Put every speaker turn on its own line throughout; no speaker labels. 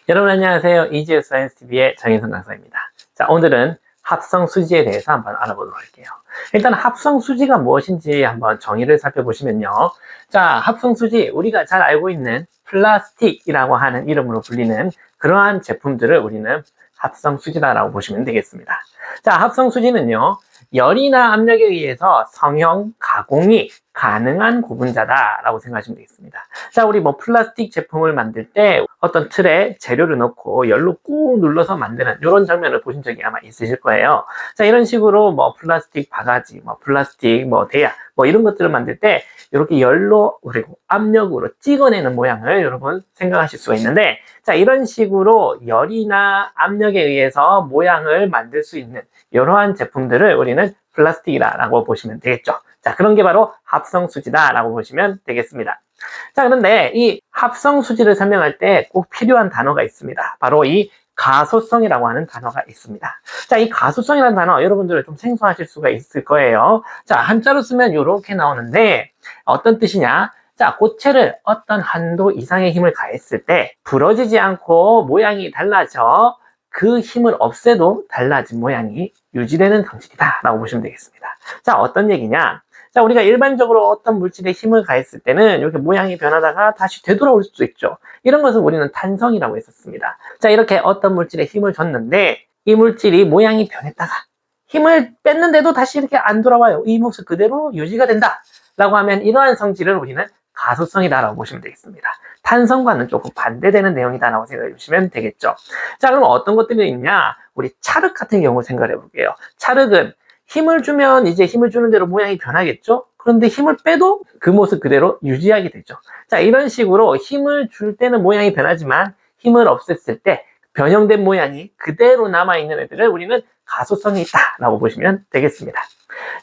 여러분 안녕하세요. 이지우 사이언스 TV의 정인성 강사입니다. 자, 오늘은 합성 수지에 대해서 한번 알아보도록 할게요. 일단 합성 수지가 무엇인지 한번 정의를 살펴보시면요. 자, 합성 수지, 우리가 잘 알고 있는 플라스틱이라고 하는 이름으로 불리는 그러한 제품들을 우리는 합성 수지다라고 보시면 되겠습니다. 자, 합성 수지는요, 열이나 압력에 의해서 성형 가공이 가능한 고분자다라고 생각하시면 되겠습니다. 자, 우리 플라스틱 제품을 만들 때 어떤 틀에 재료를 넣고 열로 꾹 눌러서 만드는 이런 장면을 보신 적이 아마 있으실 거예요. 자, 이런 식으로 플라스틱 바가지, 플라스틱 대야, 이런 것들을 만들 때 이렇게 열로 그리고 압력으로 찍어내는 모양을 여러분 생각하실 수가 있는데, 자, 이런 식으로 열이나 압력에 의해서 모양을 만들 수 있는 이러한 제품들을 우리는 플라스틱이라고 보시면 되겠죠. 자, 그런 게 바로 합성수지다라고 보시면 되겠습니다. 자, 그런데 이 합성수지를 설명할 때 꼭 필요한 단어가 있습니다. 바로 이 가소성이라고 하는 단어가 있습니다. 자, 이 가소성이라는 단어 여러분들 좀 생소하실 수가 있을 거예요. 자, 한자로 쓰면 이렇게 나오는데 어떤 뜻이냐? 자, 고체를 어떤 한도 이상의 힘을 가했을 때 부러지지 않고 모양이 달라져 그 힘을 없애도 달라진 모양이 유지되는 방식이다 라고 보시면 되겠습니다. 자, 어떤 얘기냐? 자, 우리가 일반적으로 어떤 물질에 힘을 가했을 때는 이렇게 모양이 변하다가 다시 되돌아올 수도 있죠. 이런 것을 우리는 탄성이라고 했었습니다. 자, 이렇게 어떤 물질에 힘을 줬는데 이 물질이 모양이 변했다가 힘을 뺐는데도 다시 이렇게 안 돌아와요. 이 모습 그대로 유지가 된다 라고 하면 이러한 성질을 우리는 가소성이다 라고 보시면 되겠습니다. 탄성과는 조금 반대되는 내용이다 라고 생각해 주시면 되겠죠. 자, 그럼 어떤 것들이 있냐? 우리 찰흙 같은 경우 생각해 볼게요. 찰흙은 힘을 주면 이제 힘을 주는 대로 모양이 변하겠죠? 그런데 힘을 빼도 그 모습 그대로 유지하게 되죠. 자, 이런 식으로 힘을 줄 때는 모양이 변하지만 힘을 없앴을 때 변형된 모양이 그대로 남아있는 애들을 우리는 가소성이 있다 라고 보시면 되겠습니다.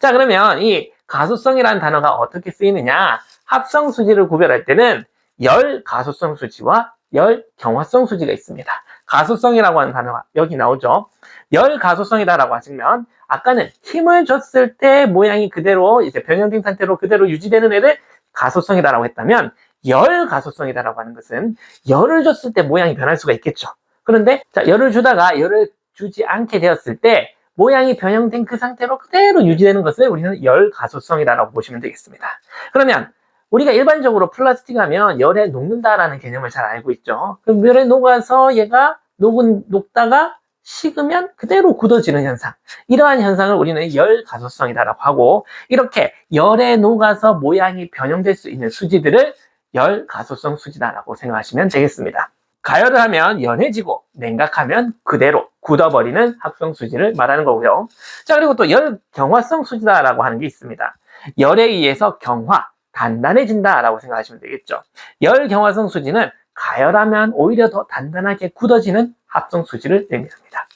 자, 그러면 이 가소성이라는 단어가 어떻게 쓰이느냐? 합성 수지를 구별할 때는 열 가소성 수지와 열 경화성 수지가 있습니다. 가소성이라고 하는 단어가 여기 나오죠. 열 가소성이다라고 하시면 아까는 힘을 줬을 때 모양이 그대로 이제 변형된 상태로 그대로 유지되는 애를 가소성이다라고 했다면 열 가소성이다라고 하는 것은 열을 줬을 때 모양이 변할 수가 있겠죠. 그런데 자, 열을 주다가 열을 주지 않게 되었을 때 모양이 변형된 그 상태로 그대로 유지되는 것을 우리는 열 가소성이다라고 보시면 되겠습니다. 그러면 우리가 일반적으로 플라스틱 하면 열에 녹는다라는 개념을 잘 알고 있죠. 그럼 열에 녹아서 얘가 녹다가 식으면 그대로 굳어지는 현상. 이러한 현상을 우리는 열 가소성이다라고 하고, 이렇게 열에 녹아서 모양이 변형될 수 있는 수지들을 열 가소성 수지다라고 생각하시면 되겠습니다. 가열을 하면 연해지고 냉각하면 그대로 굳어버리는 합성 수지를 말하는 거고요. 자, 그리고 또 열 경화성 수지다라고 하는 게 있습니다. 열에 의해서 경화, 단단해진다라고 생각하시면 되겠죠. 열 경화성 수지는 가열하면 오히려 더 단단하게 굳어지는 합성 수지를 의미합니다.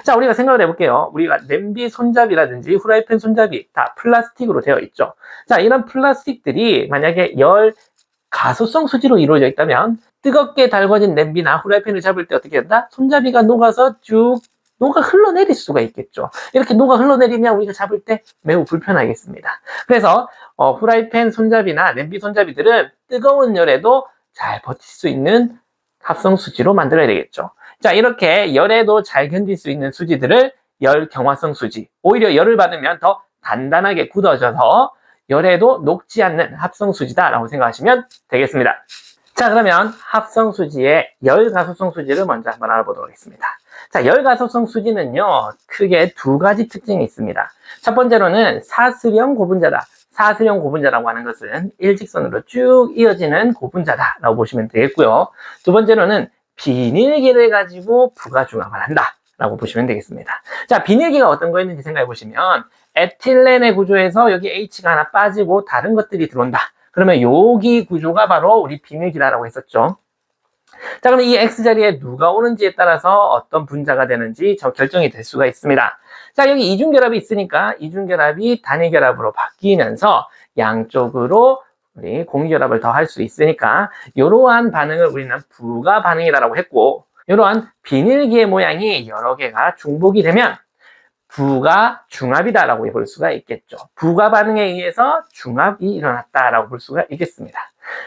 자, 우리가 생각을 해볼게요. 우리가 냄비 손잡이라든지 후라이팬 손잡이 다 플라스틱으로 되어 있죠. 자, 이런 플라스틱들이 만약에 열 가소성 수지로 이루어져 있다면 뜨겁게 달궈진 냄비나 후라이팬을 잡을 때 어떻게 된다? 손잡이가 녹아서 쭉 녹아 흘러내릴 수가 있겠죠. 이렇게 녹아 흘러내리면 우리가 잡을 때 매우 불편하겠습니다. 그래서 후라이팬 손잡이나 냄비 손잡이들은 뜨거운 열에도 잘 버틸 수 있는 합성 수지로 만들어야 되겠죠. 자, 이렇게 열에도 잘 견딜 수 있는 수지들을 열 경화성 수지, 오히려 열을 받으면 더 단단하게 굳어져서 열에도 녹지 않는 합성 수지다라고 생각하시면 되겠습니다. 자, 그러면 합성 수지의 열 가소성 수지를 먼저 한번 알아보도록 하겠습니다. 자, 열 가소성 수지는요, 크게 두 가지 특징이 있습니다. 첫 번째로는 사슬형 고분자다. 사슬형 고분자라고 하는 것은 일직선으로 쭉 이어지는 고분자다라고 보시면 되겠고요. 두 번째로는 비닐기를 가지고 부가중합을 한다라고 보시면 되겠습니다. 자, 비닐기가 어떤 거였는지 생각해 보시면 에틸렌의 구조에서 여기 H가 하나 빠지고 다른 것들이 들어온다. 그러면 여기 구조가 바로 우리 비닐기라고 했었죠. 자, 그럼 이 X자리에 누가 오는지에 따라서 어떤 분자가 되는지 결정이 될 수가 있습니다. 자, 여기 이중결합이 있으니까 이중결합이 단위결합으로 바뀌면서 양쪽으로 우리 공유결합을 더 할 수 있으니까 이러한 반응을 우리는 부가 반응이라고 했고, 이러한 비닐기의 모양이 여러 개가 중복이 되면 부가 중합이다라고 볼 수가 있겠죠. 부가 반응에 의해서 중합이 일어났다라고 볼 수가 있겠습니다.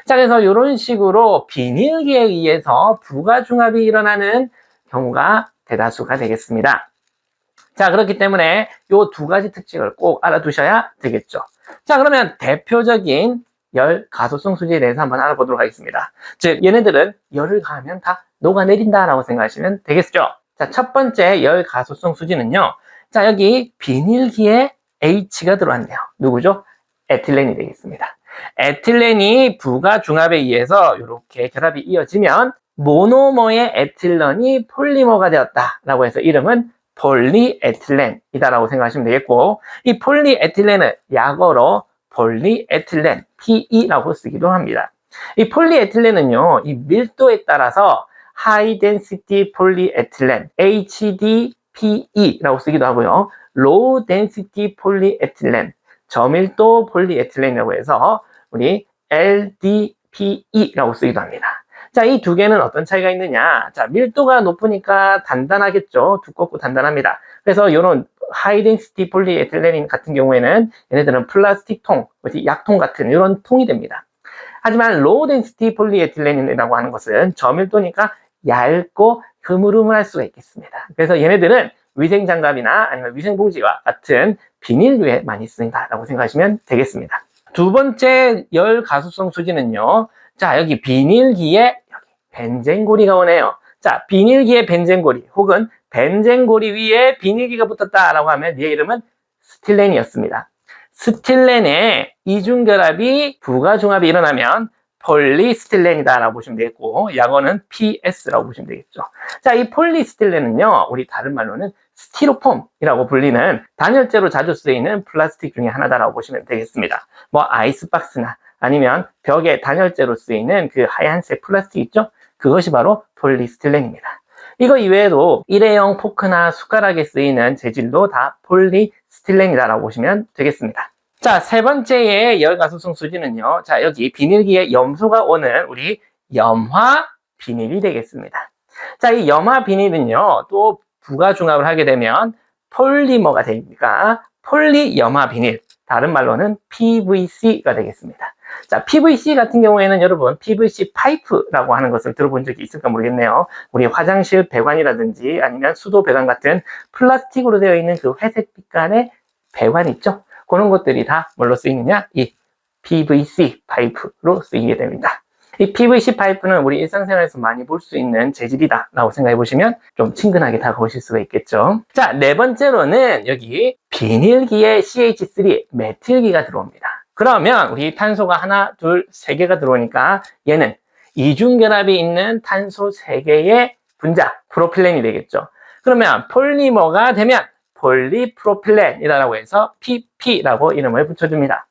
자, 그래서 이런 식으로 비닐기에 의해서 부가 중합이 일어나는 경우가 대다수가 되겠습니다. 자, 그렇기 때문에 이 두 가지 특징을 꼭 알아두셔야 되겠죠. 자, 그러면 대표적인 열 가소성 수지에 대해서 한번 알아보도록 하겠습니다. 즉, 얘네들은 열을 가하면 다 녹아내린다라고 생각하시면 되겠죠. 자, 첫 번째 열 가소성 수지는요. 자, 여기 비닐기에 H가 들어왔네요. 누구죠? 에틸렌이 되겠습니다. 에틸렌이 부가 중합에 의해서 이렇게 결합이 이어지면 모노머의 에틸렌이 폴리머가 되었다라고 해서 이름은 폴리에틸렌이다라고 생각하시면 되겠고, 이 폴리에틸렌을 약어로 폴리에틸렌, PE라고 쓰기도 합니다. 이 폴리에틸렌은요, 이 밀도에 따라서 High Density Polyethylene, HDPE라고 쓰기도 하고요. Low Density Polyethylene, 저밀도 폴리에틸렌이라고 해서 우리 LDPE라고 쓰기도 합니다. 자, 이 두 개는 어떤 차이가 있느냐? 자, 밀도가 높으니까 단단하겠죠. 두껍고 단단합니다. 그래서 이런 하이 덴시티 폴리에틸렌 같은 경우에는 얘네들은 플라스틱 통, 약통 같은 이런 통이 됩니다. 하지만 로우 덴시티 폴리에틸렌이라고 하는 것은 저밀도니까 얇고 흐물흐물할 수가 있겠습니다. 그래서 얘네들은 위생장갑이나 아니면 위생봉지와 같은 비닐류에 많이 쓰인다라고 생각하시면 되겠습니다. 두 번째 열 가소성 수지는요. 자, 여기 비닐기에 벤젠고리가 오네요. 자, 비닐기에 벤젠고리 혹은 벤젠고리 위에 비닐기가 붙었다라고 하면 얘 이름은 스틸렌이었습니다. 스틸렌의 이중결합이 부가중합이 일어나면 폴리스틸렌이다라고 보시면 되겠고, 약어는 PS라고 보시면 되겠죠. 자, 이 폴리스틸렌은요, 우리 다른 말로는 스티로폼이라고 불리는 단열재로 자주 쓰이는 플라스틱 중에 하나다라고 보시면 되겠습니다. 뭐 아이스박스나 아니면 벽에 단열재로 쓰이는 그 하얀색 플라스틱 있죠? 그것이 바로 폴리스틸렌입니다. 이거 이외에도 일회용 포크나 숟가락에 쓰이는 재질도 다 폴리스틸렌이다라고 보시면 되겠습니다. 자, 세 번째의 열가소성 수지는요. 자, 여기 비닐기에 염소가 오는 우리 염화 비닐이 되겠습니다. 자, 이 염화 비닐은요. 또 부가중합을 하게 되면 폴리머가 되니까 폴리염화 비닐, 다른 말로는 PVC가 되겠습니다. 자, PVC 같은 경우에는 여러분 PVC 파이프라고 하는 것을 들어본 적이 있을까 모르겠네요. 우리 화장실 배관이라든지 아니면 수도 배관 같은 플라스틱으로 되어 있는 그 회색 빛깔의 배관 있죠? 그런 것들이 다 뭘로 쓰이느냐? 이 PVC 파이프로 쓰이게 됩니다. 이 PVC 파이프는 우리 일상생활에서 많이 볼 수 있는 재질이다 라고 생각해 보시면 좀 친근하게 다가오실 수가 있겠죠. 자, 네 번째로는 여기 비닐기에 CH3 메틸기가 들어옵니다. 그러면 우리 탄소가 하나, 둘, 세 개가 들어오니까 얘는 이중결합이 있는 탄소 3개의 분자, 프로필렌이 되겠죠. 그러면 폴리머가 되면 폴리프로필렌이라고 해서 PP라고 이름을 붙여줍니다.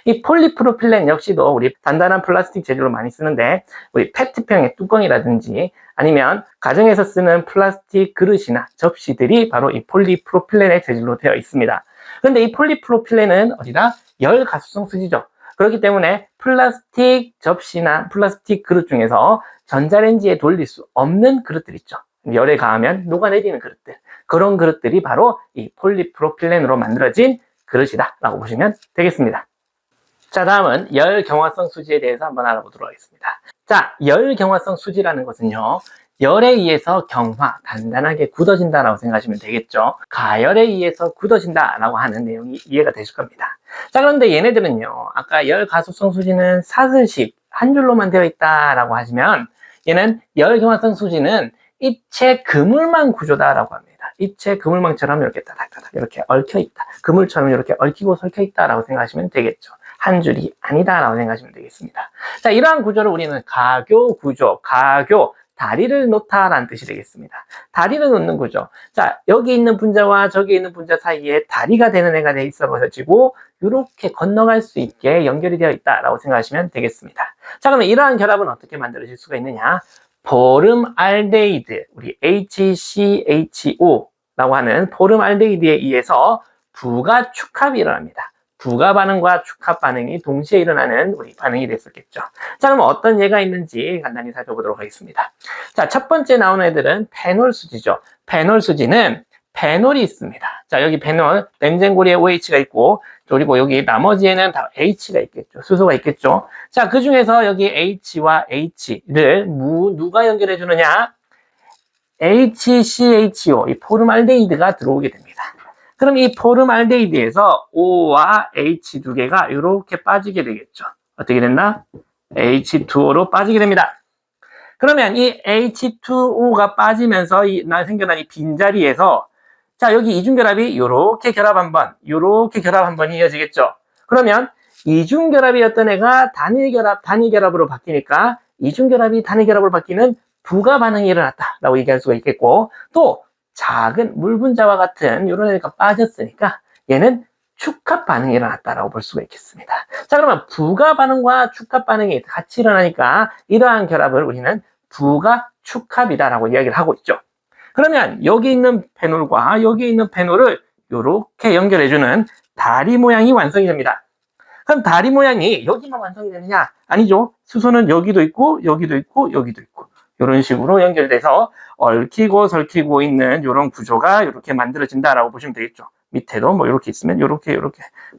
이 폴리프로필렌 역시도 우리 단단한 플라스틱 재질로 많이 쓰는데, 우리 페트병의 뚜껑이라든지 아니면 가정에서 쓰는 플라스틱 그릇이나 접시들이 바로 이 폴리프로필렌의 재질로 되어 있습니다. 그런데 이 폴리프로필렌은 어디다? 열 가소성 수지죠. 그렇기 때문에 플라스틱 접시나 플라스틱 그릇 중에서 전자레인지에 돌릴 수 없는 그릇들 있죠. 열에 가하면 녹아내리는 그릇들. 그런 그릇들이 바로 이 폴리프로필렌으로 만들어진 그릇이다 라고 보시면 되겠습니다. 자, 다음은 열경화성 수지에 대해서 한번 알아보도록 하겠습니다. 자, 열경화성 수지라는 것은요, 열에 의해서 경화, 단단하게 굳어진다라고 생각하시면 되겠죠. 가열에 의해서 굳어진다라고 하는 내용이 이해가 되실 겁니다. 자, 그런데 얘네들은요, 아까 열가소성 수지는 사슬식, 한 줄로만 되어 있다라고 하시면, 얘는 열경화성 수지는 입체 그물망 구조다라고 합니다. 입체 그물망처럼 이렇게 따닥따닥 이렇게 얽혀 있다. 그물처럼 이렇게 얽히고 설켜 있다라고 생각하시면 되겠죠. 한 줄이 아니다라고 생각하시면 되겠습니다. 자, 이러한 구조를 우리는 가교 구조, 가교, 다리를 놓다라는 뜻이 되겠습니다. 다리를 놓는 구조. 자, 여기 있는 분자와 저기 있는 분자 사이에 다리가 되는 애가 돼 있어가지고 이렇게 건너갈 수 있게 연결이 되어 있다라고 생각하시면 되겠습니다. 자, 그러면 이러한 결합은 어떻게 만들어질 수가 있느냐? 포름알데히드, 우리 HCHO라고 하는 포름알데히드에 의해서 부가축합이 일어납니다. 부가 반응과 축합 반응이 동시에 일어나는 우리 반응이 됐었겠죠. 자, 그럼 어떤 예가 있는지 간단히 살펴보도록 하겠습니다. 자, 첫 번째 나오는 애들은 페놀 수지죠. 페놀 수지는 페놀이 있습니다. 자, 여기 페놀, 벤젠고리에 OH가 있고, 그리고 여기 나머지에는 다 H가 있겠죠. 수소가 있겠죠. 자, 그 중에서 여기 H와 H를 누가 연결해 주느냐? HCHO, 이 포름알데히드가 들어오게 됩니다. 그럼 이 포름알데히드에서 O와 H 두 개가 이렇게 빠지게 되겠죠. 어떻게 된다? H2O로 빠지게 됩니다. 그러면 이 H2O가 빠지면서 생겨난 이 빈자리에서 자, 여기 이중결합이 요렇게 결합 한 번이 이어지겠죠. 그러면 이중결합이었던 애가 단일결합으로 바뀌니까 이중결합이 단일결합으로 바뀌는 부가 반응이 일어났다라고 얘기할 수가 있겠고, 또 작은 물 분자와 같은 이런 애가 빠졌으니까 얘는 축합 반응이 일어났다라고 볼 수가 있겠습니다. 자, 그러면 부가 반응과 축합 반응이 같이 일어나니까 이러한 결합을 우리는 부가 축합이다라고 이야기를 하고 있죠. 그러면 여기 있는 페놀과 여기 있는 페놀을 이렇게 연결해주는 다리 모양이 완성이 됩니다. 그럼 다리 모양이 여기만 완성이 되느냐? 아니죠. 수소는 여기도 있고 여기도 있고 여기도 있고 이런 식으로 연결돼서 얽히고 설키고 있는 이런 구조가 이렇게 만들어진다라고 보시면 되겠죠. 밑에도 뭐 이렇게 있으면 이렇게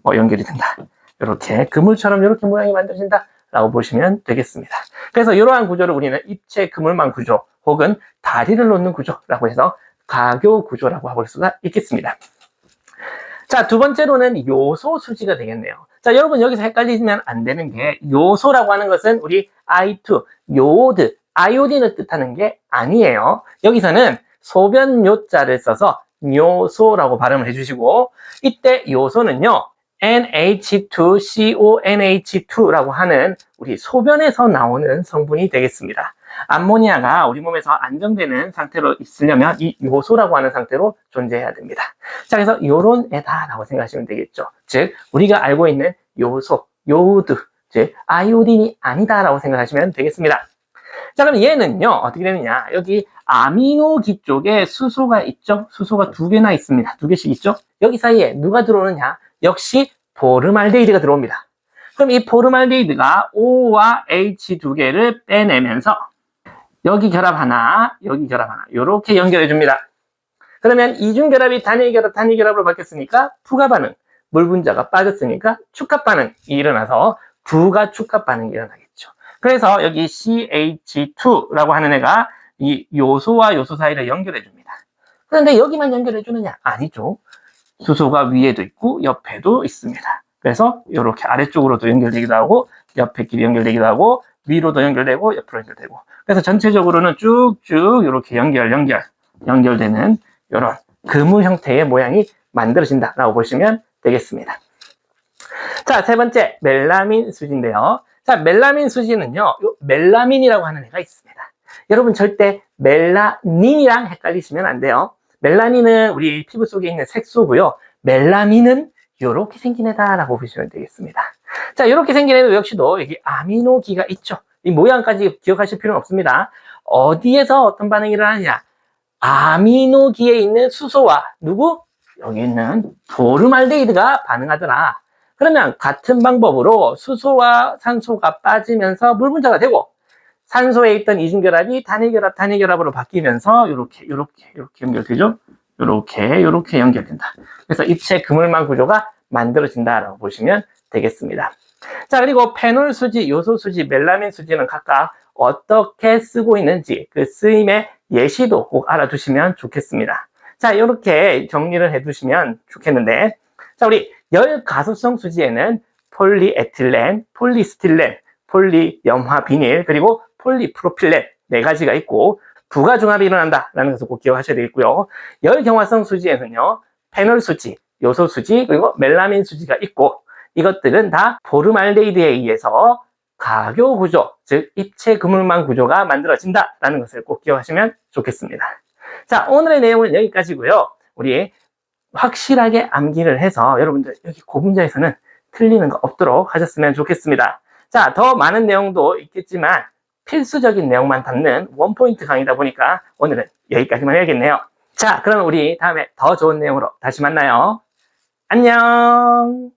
뭐 연결이 된다. 이렇게 그물처럼 이렇게 모양이 만들어진다라고 보시면 되겠습니다. 그래서 이러한 구조를 우리는 입체 그물망 구조 혹은 다리를 놓는 구조라고 해서 가교 구조라고 볼 수가 있겠습니다. 자, 두 번째로는 요소 수지가 되겠네요. 자, 여러분 여기서 헷갈리시면 안 되는 게 요소라고 하는 것은 우리 I2, 요오드, 아이오딘을 뜻하는 게 아니에요. 여기서는 소변 요자를 써서 요소라고 발음을 해주시고, 이때 요소는요 NH2CONH2라고 하는 우리 소변에서 나오는 성분이 되겠습니다. 암모니아가 우리 몸에서 안정되는 상태로 있으려면 이 요소라고 하는 상태로 존재해야 됩니다. 자, 그래서 요런 애다라고 생각하시면 되겠죠. 즉 우리가 알고 있는 요소, 요오드, 즉 아이오딘이 아니다라고 생각하시면 되겠습니다. 자, 그럼 얘는요 어떻게 되느냐? 여기 아미노기 쪽에 수소가 있죠. 수소가 두 개나 있습니다. 두 개씩 있죠. 여기 사이에 누가 들어오느냐? 역시 포름알데히드가 들어옵니다. 그럼 이 포름알데히드가 O와 H 두 개를 빼내면서 여기 결합 하나, 여기 결합 하나 이렇게 연결해 줍니다. 그러면 이중결합이 단일결합으로 바뀌었으니까 부가 반응, 물 분자가 빠졌으니까 축합 반응이 일어나서 부가 축합 반응이 일어나겠죠. 그래서 여기 CH2라고 하는 애가 이 요소와 요소 사이를 연결해 줍니다. 그런데 여기만 연결해 주느냐? 아니죠. 수소가 위에도 있고 옆에도 있습니다. 그래서 이렇게 아래쪽으로도 연결되기도 하고 옆에 길이 연결되기도 하고 위로도 연결되고 옆으로 연결되고, 그래서 전체적으로는 쭉쭉 이렇게 연결되는 이런 그물 형태의 모양이 만들어진다라고 보시면 되겠습니다. 자, 세 번째 멜라민 수지인데요. 자, 멜라민 수지는요 멜라민이라고 하는 애가 있습니다. 여러분 절대 멜라닌이랑 헷갈리시면 안 돼요. 멜라닌은 우리 피부 속에 있는 색소고요. 멜라민은 이렇게 생긴 애다라고 보시면 되겠습니다. 자, 이렇게 생긴 애도 역시도 여기 아미노기가 있죠. 이 모양까지 기억하실 필요는 없습니다. 어디에서 어떤 반응이 일어나느냐? 아미노기에 있는 수소와 누구? 여기 있는 포름알데히드가 반응하더라. 그러면 같은 방법으로 수소와 산소가 빠지면서 물 분자가 되고, 산소에 있던 이중결합이 단일결합으로 바뀌면서 이렇게 연결되죠. 이렇게 연결된다. 그래서 입체 그물망 구조가 만들어진다라고 보시면 되겠습니다. 자, 그리고 페놀 수지, 요소 수지, 멜라민 수지는 각각 어떻게 쓰고 있는지 그 쓰임의 예시도 꼭 알아두시면 좋겠습니다. 자, 이렇게 정리를 해두시면 좋겠는데, 자, 우리 열가소성 수지에는 폴리에틸렌, 폴리스틸렌, 폴리염화 비닐, 그리고 폴리프로필렌 네 가지가 있고 부가 중합이 일어난다라는 것을 꼭 기억하셔야 되겠고요. 열경화성 수지에는요 페놀 수지, 요소 수지, 그리고 멜라민 수지가 있고, 이것들은 다 포름알데히드에 의해서 가교 구조, 즉 입체 그물망 구조가 만들어진다라는 것을 꼭 기억하시면 좋겠습니다. 자, 오늘의 내용은 여기까지고요. 우리 확실하게 암기를 해서 여러분들 여기 고분자에서는 틀리는 거 없도록 하셨으면 좋겠습니다. 자, 더 많은 내용도 있겠지만 필수적인 내용만 담는 원포인트 강의다 보니까 오늘은 여기까지만 해야겠네요. 자, 그럼 우리 다음에 더 좋은 내용으로 다시 만나요. 안녕.